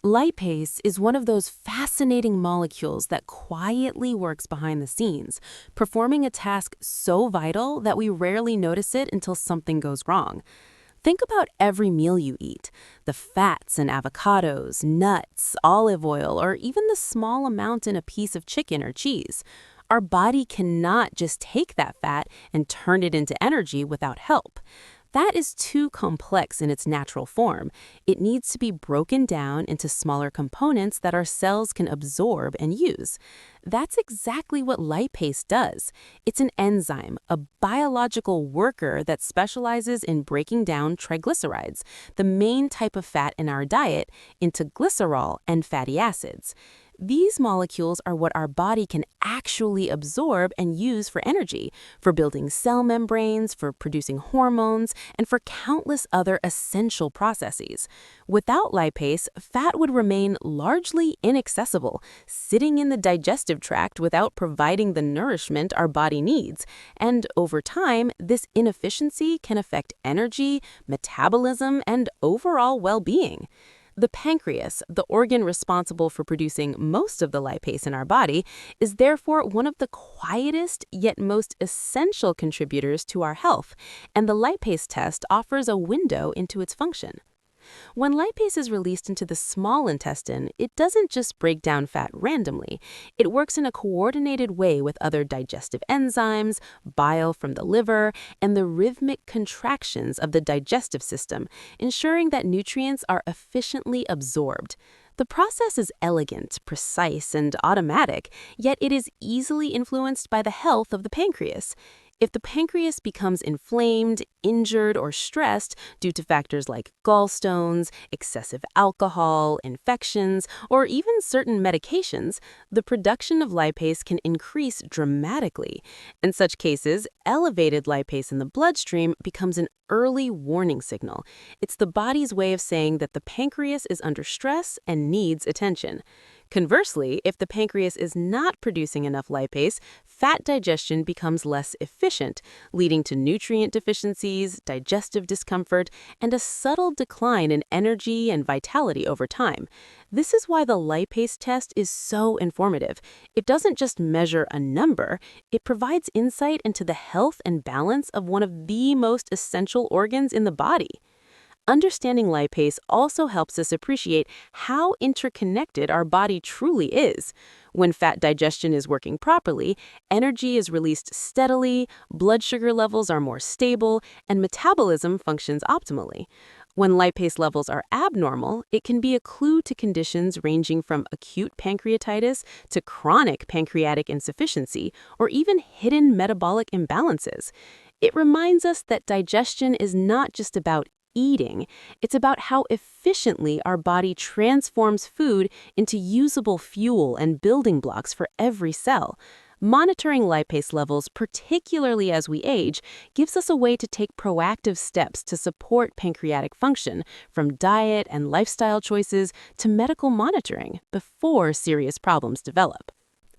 Lipase is one of those fascinating molecules that quietly works behind the scenes, performing a task so vital that we rarely notice it until something goes wrong. Think about every meal you eat, the fats in avocados, nuts, olive oil, or even the small amount in a piece of chicken or cheese. Our body cannot just take that fat and turn it into energy without help. That is too complex in its natural form. It needs to be broken down into smaller components that our cells can absorb and use. That's exactly what lipase does. It's an enzyme, a biological worker that specializes in breaking down triglycerides, the main type of fat in our diet, into glycerol and fatty acids. These molecules are what our body can actually absorb and use for energy, for building cell membranes, for producing hormones, and for countless other essential processes. Without lipase, fat would remain largely inaccessible, sitting in the digestive tract without providing the nourishment our body needs. And over time, this inefficiency can affect energy, metabolism, and overall well-being. The pancreas, the organ responsible for producing most of the lipase in our body, is therefore one of the quietest yet most essential contributors to our health, and the lipase test offers a window into its function. When lipase is released into the small intestine, it doesn't just break down fat randomly. It works in a coordinated way with other digestive enzymes, bile from the liver, and the rhythmic contractions of the digestive system, ensuring that nutrients are efficiently absorbed. The process is elegant, precise, and automatic, yet it is easily influenced by the health of the pancreas. If the pancreas becomes inflamed, injured, or stressed due to factors like gallstones, excessive alcohol, infections, or even certain medications, the production of lipase can increase dramatically. In such cases, elevated lipase in the bloodstream becomes an early warning signal. It's the body's way of saying that the pancreas is under stress and needs attention. Conversely, if the pancreas is not producing enough lipase, fat digestion becomes less efficient, leading to nutrient deficiencies, digestive discomfort, and a subtle decline in energy and vitality over time. This is why the lipase test is so informative. It doesn't just measure a number, it provides insight into the health and balance of one of the most essential organs in the body. Understanding lipase also helps us appreciate how interconnected our body truly is. When fat digestion is working properly, energy is released steadily, blood sugar levels are more stable, and metabolism functions optimally. When lipase levels are abnormal, it can be a clue to conditions ranging from acute pancreatitis to chronic pancreatic insufficiency, or even hidden metabolic imbalances. It reminds us that digestion is not just about eating, it's about how efficiently our body transforms food into usable fuel and building blocks for every cell. Monitoring lipase levels, particularly as we age, gives us a way to take proactive steps to support pancreatic function, from diet and lifestyle choices to medical monitoring, before serious problems develop.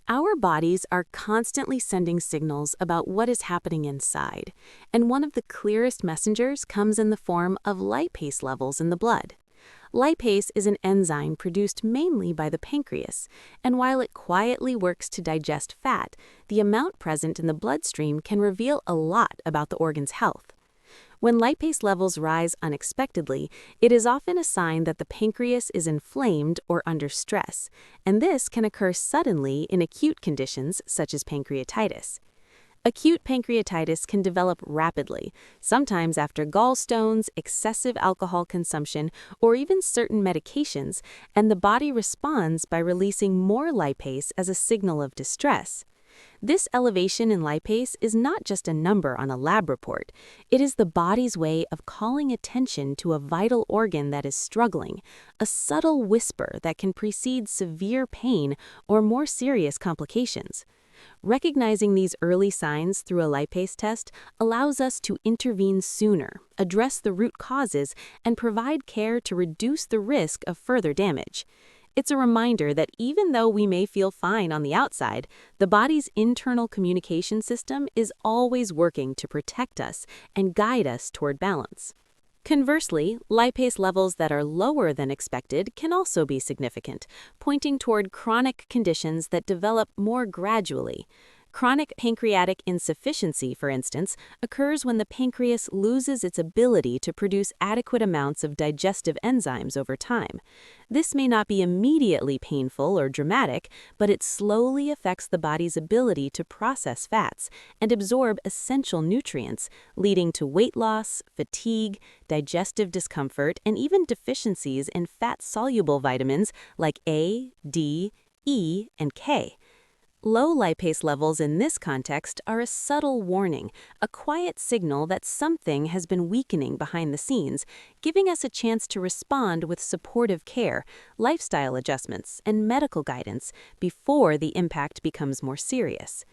Our bodies are constantly sending signals about what is happening inside, and one of the clearest messengers comes in the form of lipase levels in the blood. Lipase is an enzyme produced mainly by the pancreas, and while it quietly works to digest fat, the amount present in the bloodstream can reveal a lot about the organ's health. When lipase levels rise unexpectedly, it is often a sign that the pancreas is inflamed or under stress, and this can occur suddenly in acute conditions such as pancreatitis. Acute pancreatitis can develop rapidly, sometimes after gallstones, excessive alcohol consumption, or even certain medications, and the body responds by releasing more lipase as a signal of distress. This elevation in lipase is not just a number on a lab report. It is the body's way of calling attention to a vital organ that is struggling, a subtle whisper that can precede severe pain or more serious complications. Recognizing these early signs through a lipase test allows us to intervene sooner, address the root causes, and provide care to reduce the risk of further damage. It's a reminder that even though we may feel fine on the outside, the body's internal communication system is always working to protect us and guide us toward balance. Conversely, lipase levels that are lower than expected can also be significant, pointing toward chronic conditions that develop more gradually. Chronic pancreatic insufficiency, for instance, occurs when the pancreas loses its ability to produce adequate amounts of digestive enzymes over time. This may not be immediately painful or dramatic, but it slowly affects the body's ability to process fats and absorb essential nutrients, leading to weight loss, fatigue, digestive discomfort, and even deficiencies in fat-soluble vitamins like A, D, E, and K. Low lipase levels in this context are a subtle warning, a quiet signal that something has been weakening behind the scenes, giving us a chance to respond with supportive care, lifestyle adjustments, and medical guidance before the impact becomes more serious.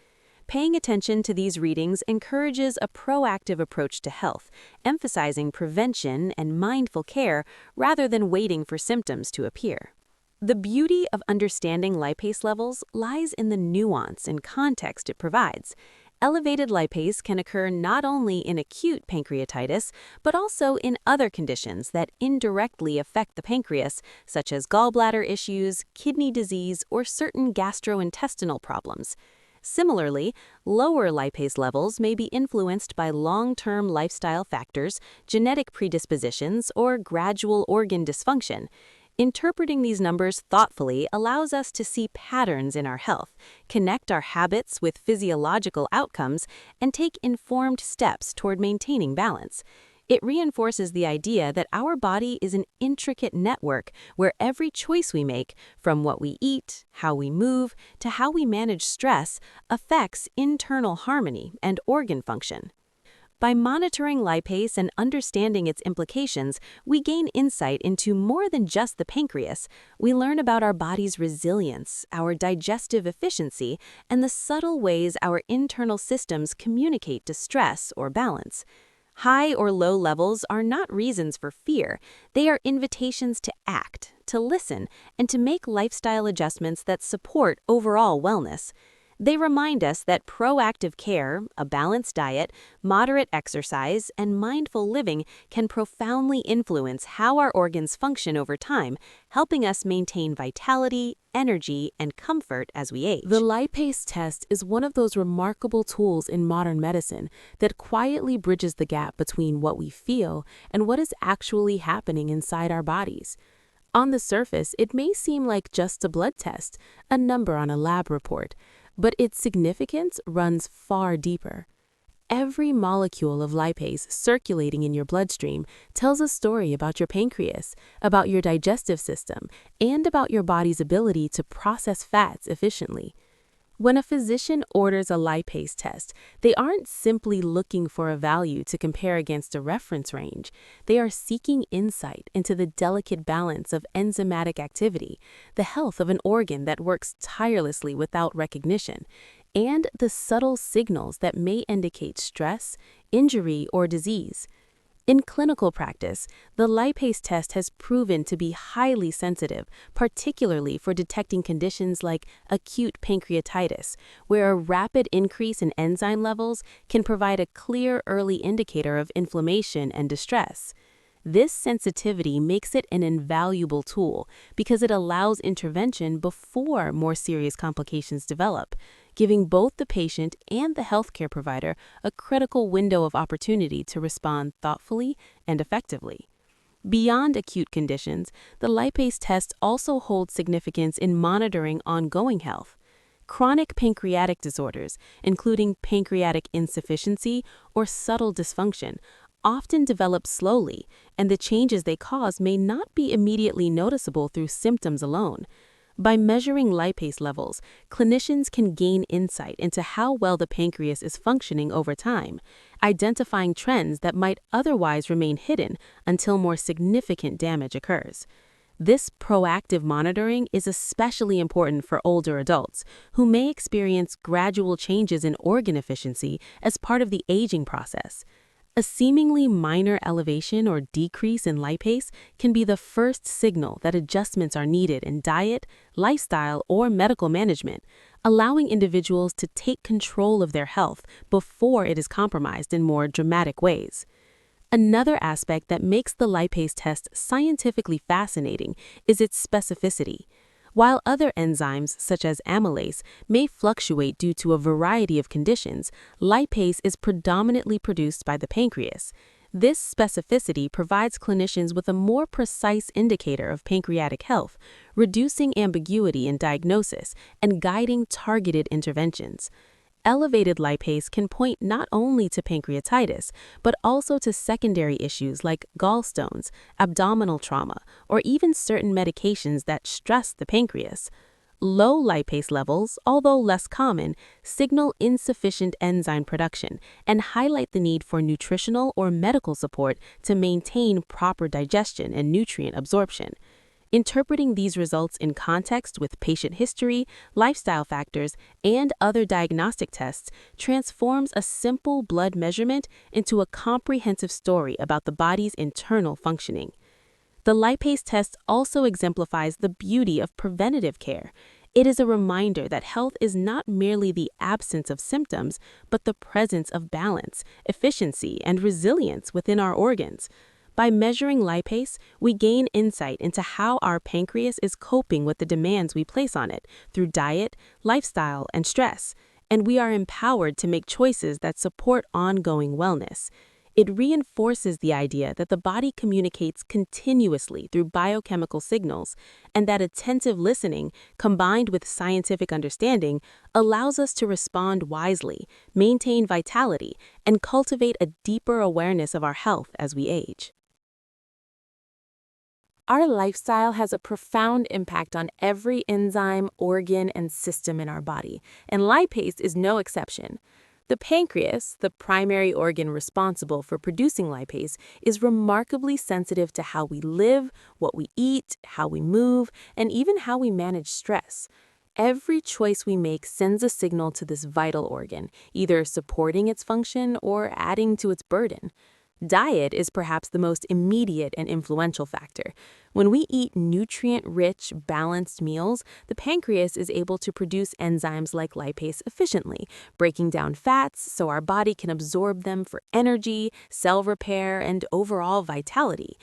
Paying attention to these readings encourages a proactive approach to health, emphasizing prevention and mindful care rather than waiting for symptoms to appear. The beauty of understanding lipase levels lies in the nuance and context it provides. Elevated lipase can occur not only in acute pancreatitis, but also in other conditions that indirectly affect the pancreas, such as gallbladder issues, kidney disease, or certain gastrointestinal problems. Similarly, lower lipase levels may be influenced by long-term lifestyle factors, genetic predispositions, or gradual organ dysfunction. Interpreting these numbers thoughtfully allows us to see patterns in our health, connect our habits with physiological outcomes, and take informed steps toward maintaining balance. It reinforces the idea that our body is an intricate network where every choice we make, from what we eat, how we move, to how we manage stress, affects internal harmony and organ function. By monitoring lipase and understanding its implications, we gain insight into more than just the pancreas. We learn about our body's resilience, our digestive efficiency, and the subtle ways our internal systems communicate to stress or balance. High or low levels are not reasons for fear. They are invitations to act, to listen, and to make lifestyle adjustments that support overall wellness. They remind us that proactive care, a balanced diet, moderate exercise, and mindful living can profoundly influence how our organs function over time, helping us maintain vitality, energy, and comfort as we age. The lipase test is one of those remarkable tools in modern medicine that quietly bridges the gap between what we feel and what is actually happening inside our bodies. On the surface, it may seem like just a blood test, a number on a lab report, but its significance runs far deeper. Every molecule of lipase circulating in your bloodstream tells a story about your pancreas, about your digestive system, and about your body's ability to process fats efficiently. When a physician orders a lipase test, they aren't simply looking for a value to compare against a reference range. They are seeking insight into the delicate balance of enzymatic activity, the health of an organ that works tirelessly without recognition, and the subtle signals that may indicate stress, injury, or disease. In clinical practice, the lipase test has proven to be highly sensitive, particularly for detecting conditions like acute pancreatitis, where a rapid increase in enzyme levels can provide a clear early indicator of inflammation and distress. This sensitivity makes it an invaluable tool because it allows intervention before more serious complications develop, giving both the patient and the healthcare provider a critical window of opportunity to respond thoughtfully and effectively. Beyond acute conditions, the lipase test also holds significance in monitoring ongoing health. Chronic pancreatic disorders, including pancreatic insufficiency or subtle dysfunction, often develop slowly, and the changes they cause may not be immediately noticeable through symptoms alone. By measuring lipase levels, clinicians can gain insight into how well the pancreas is functioning over time, identifying trends that might otherwise remain hidden until more significant damage occurs. This proactive monitoring is especially important for older adults who may experience gradual changes in organ efficiency as part of the aging process. A seemingly minor elevation or decrease in lipase can be the first signal that adjustments are needed in diet, lifestyle, or medical management, allowing individuals to take control of their health before it is compromised in more dramatic ways. Another aspect that makes the lipase test scientifically fascinating is its specificity. While other enzymes, such as amylase, may fluctuate due to a variety of conditions, lipase is predominantly produced by the pancreas. This specificity provides clinicians with a more precise indicator of pancreatic health, reducing ambiguity in diagnosis and guiding targeted interventions. Elevated lipase can point not only to pancreatitis, but also to secondary issues like gallstones, abdominal trauma, or even certain medications that stress the pancreas. Low lipase levels, although less common, signal insufficient enzyme production and highlight the need for nutritional or medical support to maintain proper digestion and nutrient absorption. Interpreting these results in context with patient history, lifestyle factors, and other diagnostic tests transforms a simple blood measurement into a comprehensive story about the body's internal functioning. The lipase test also exemplifies the beauty of preventative care. It is a reminder that health is not merely the absence of symptoms, but the presence of balance, efficiency, and resilience within our organs. By measuring lipase, we gain insight into how our pancreas is coping with the demands we place on it through diet, lifestyle, and stress, and we are empowered to make choices that support ongoing wellness. It reinforces the idea that the body communicates continuously through biochemical signals, and that attentive listening, combined with scientific understanding, allows us to respond wisely, maintain vitality, and cultivate a deeper awareness of our health as we age. Our lifestyle has a profound impact on every enzyme, organ, and system in our body, and lipase is no exception. The pancreas, the primary organ responsible for producing lipase, is remarkably sensitive to how we live, what we eat, how we move, and even how we manage stress. Every choice we make sends a signal to this vital organ, either supporting its function or adding to its burden. Diet is perhaps the most immediate and influential factor. When we eat nutrient-rich, balanced meals, the pancreas is able to produce enzymes like lipase efficiently, breaking down fats so our body can absorb them for energy, cell repair, and overall vitality.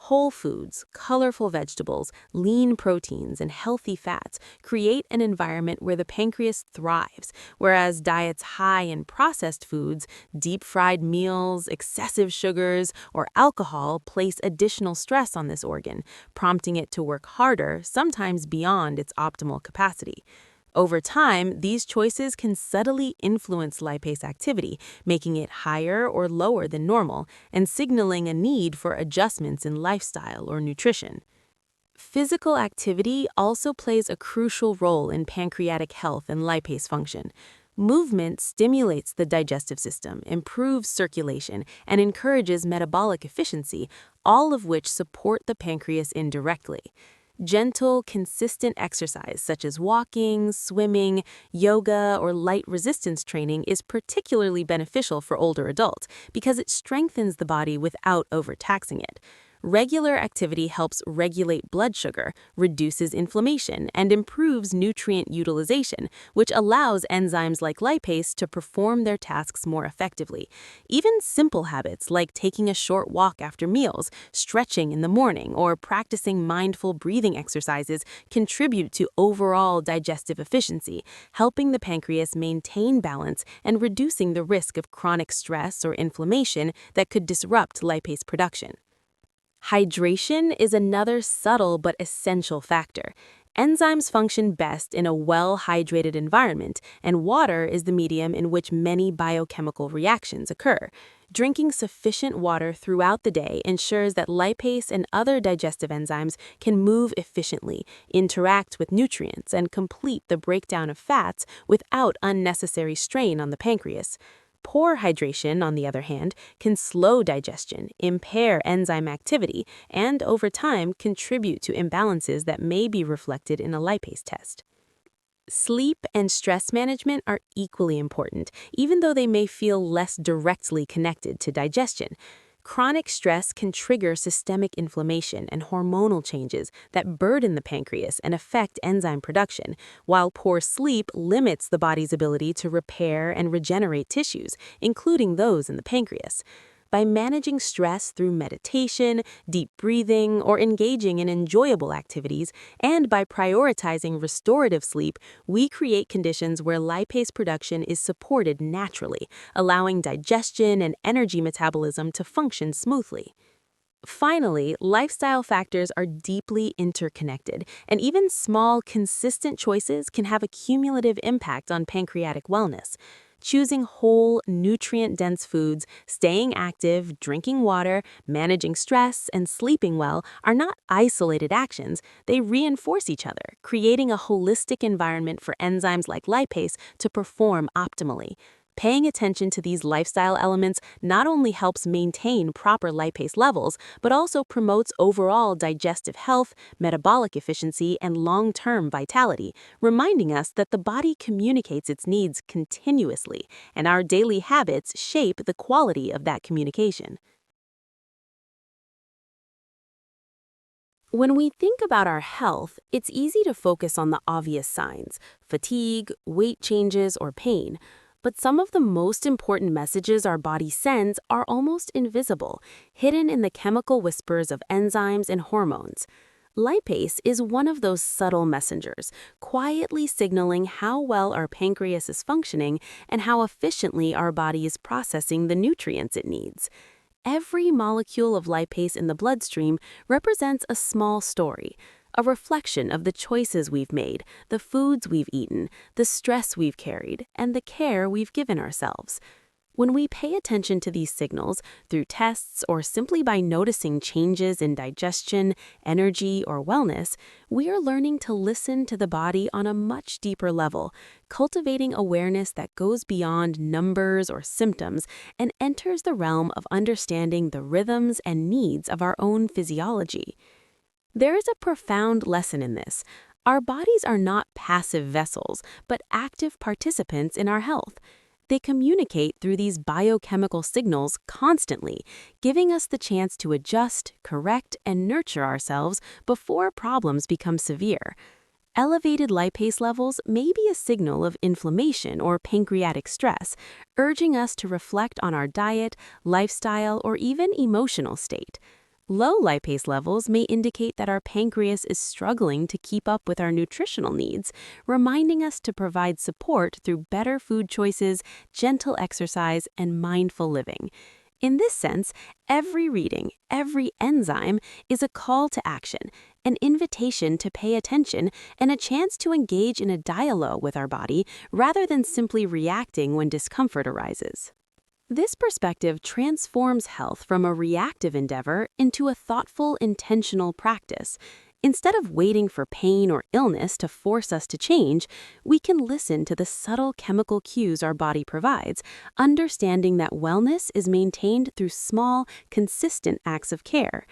Whole foods, colorful vegetables, lean proteins, and healthy fats create an environment where the pancreas thrives, whereas diets high in processed foods, deep-fried meals, excessive sugars, or alcohol place additional stress on this organ, prompting it to work harder, sometimes beyond its optimal capacity. Over time, these choices can subtly influence lipase activity, making it higher or lower than normal, and signaling a need for adjustments in lifestyle or nutrition. Physical activity also plays a crucial role in pancreatic health and lipase function. Movement stimulates the digestive system, improves circulation, and encourages metabolic efficiency, all of which support the pancreas indirectly. Gentle, consistent exercise such as walking, swimming, yoga, or light resistance training is particularly beneficial for older adults because it strengthens the body without overtaxing it. Regular activity helps regulate blood sugar, reduces inflammation, and improves nutrient utilization, which allows enzymes like lipase to perform their tasks more effectively. Even simple habits like taking a short walk after meals, stretching in the morning, or practicing mindful breathing exercises contribute to overall digestive efficiency, helping the pancreas maintain balance and reducing the risk of chronic stress or inflammation that could disrupt lipase production. Hydration is another subtle but essential factor. Enzymes function best in a well-hydrated environment, and water is the medium in which many biochemical reactions occur. Drinking sufficient water throughout the day ensures that lipase and other digestive enzymes can move efficiently, interact with nutrients, and complete the breakdown of fats without unnecessary strain on the pancreas. Poor hydration, on the other hand, can slow digestion, impair enzyme activity, and over time contribute to imbalances that may be reflected in a lipase test. Sleep and stress management are equally important, even though they may feel less directly connected to digestion. Chronic stress can trigger systemic inflammation and hormonal changes that burden the pancreas and affect enzyme production, while poor sleep limits the body's ability to repair and regenerate tissues, including those in the pancreas. By managing stress through meditation, deep breathing, or engaging in enjoyable activities, and by prioritizing restorative sleep, we create conditions where lipase production is supported naturally, allowing digestion and energy metabolism to function smoothly. Finally, lifestyle factors are deeply interconnected, and even small, consistent choices can have a cumulative impact on pancreatic wellness. Choosing whole, nutrient-dense foods, staying active, drinking water, managing stress, and sleeping well are not isolated actions. They reinforce each other, creating a holistic environment for enzymes like lipase to perform optimally. Paying attention to these lifestyle elements not only helps maintain proper lipase levels, but also promotes overall digestive health, metabolic efficiency, and long-term vitality, reminding us that the body communicates its needs continuously, and our daily habits shape the quality of that communication. When we think about our health, it's easy to focus on the obvious signs: fatigue, weight changes, or pain. But some of the most important messages our body sends are almost invisible, hidden in the chemical whispers of enzymes and hormones. Lipase is one of those subtle messengers, quietly signaling how well our pancreas is functioning and how efficiently our body is processing the nutrients it needs. Every molecule of lipase in the bloodstream represents a small story, a reflection of the choices we've made, the foods we've eaten, the stress we've carried, and the care we've given ourselves. When we pay attention to these signals, through tests or simply by noticing changes in digestion, energy, or wellness, we are learning to listen to the body on a much deeper level, cultivating awareness that goes beyond numbers or symptoms and enters the realm of understanding the rhythms and needs of our own physiology. There is a profound lesson in this. Our bodies are not passive vessels, but active participants in our health. They communicate through these biochemical signals constantly, giving us the chance to adjust, correct, and nurture ourselves before problems become severe. Elevated lipase levels may be a signal of inflammation or pancreatic stress, urging us to reflect on our diet, lifestyle, or even emotional state. Low lipase levels may indicate that our pancreas is struggling to keep up with our nutritional needs, reminding us to provide support through better food choices, gentle exercise, and mindful living. In this sense, every reading, every enzyme is a call to action, an invitation to pay attention, and a chance to engage in a dialogue with our body rather than simply reacting when discomfort arises. This perspective transforms health from a reactive endeavor into a thoughtful, intentional practice. Instead of waiting for pain or illness to force us to change, we can listen to the subtle chemical cues our body provides, understanding that wellness is maintained through small, consistent acts of care.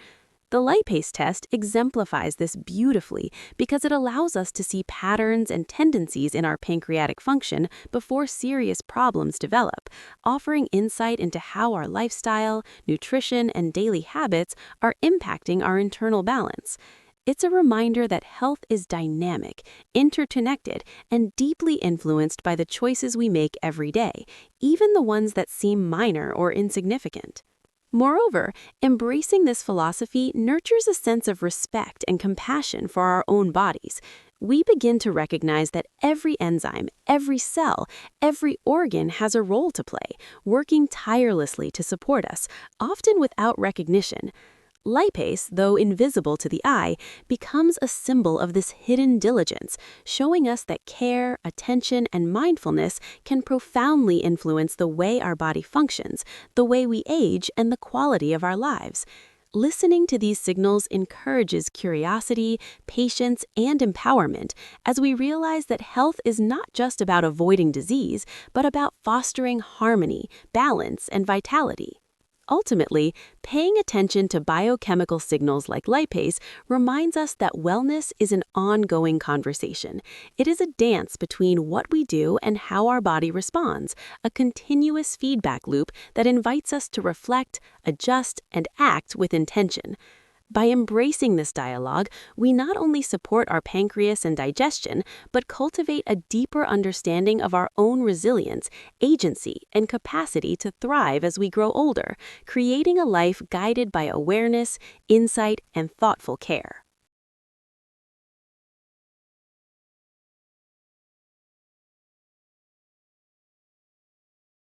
The lipase test exemplifies this beautifully because it allows us to see patterns and tendencies in our pancreatic function before serious problems develop, offering insight into how our lifestyle, nutrition, and daily habits are impacting our internal balance. It's a reminder that health is dynamic, interconnected, and deeply influenced by the choices we make every day, even the ones that seem minor or insignificant. Moreover, embracing this philosophy nurtures a sense of respect and compassion for our own bodies. We begin to recognize that every enzyme, every cell, every organ has a role to play, working tirelessly to support us, often without recognition. Lipase, though invisible to the eye, becomes a symbol of this hidden diligence, showing us that care, attention, and mindfulness can profoundly influence the way our body functions, the way we age, and the quality of our lives. Listening to these signals encourages curiosity, patience, and empowerment as we realize that health is not just about avoiding disease, but about fostering harmony, balance, and vitality. Ultimately, paying attention to biochemical signals like lipase reminds us that wellness is an ongoing conversation. It is a dance between what we do and how our body responds, a continuous feedback loop that invites us to reflect, adjust, and act with intention. By embracing this dialogue, we not only support our pancreas and digestion, but cultivate a deeper understanding of our own resilience, agency, and capacity to thrive as we grow older, creating a life guided by awareness, insight, and thoughtful care.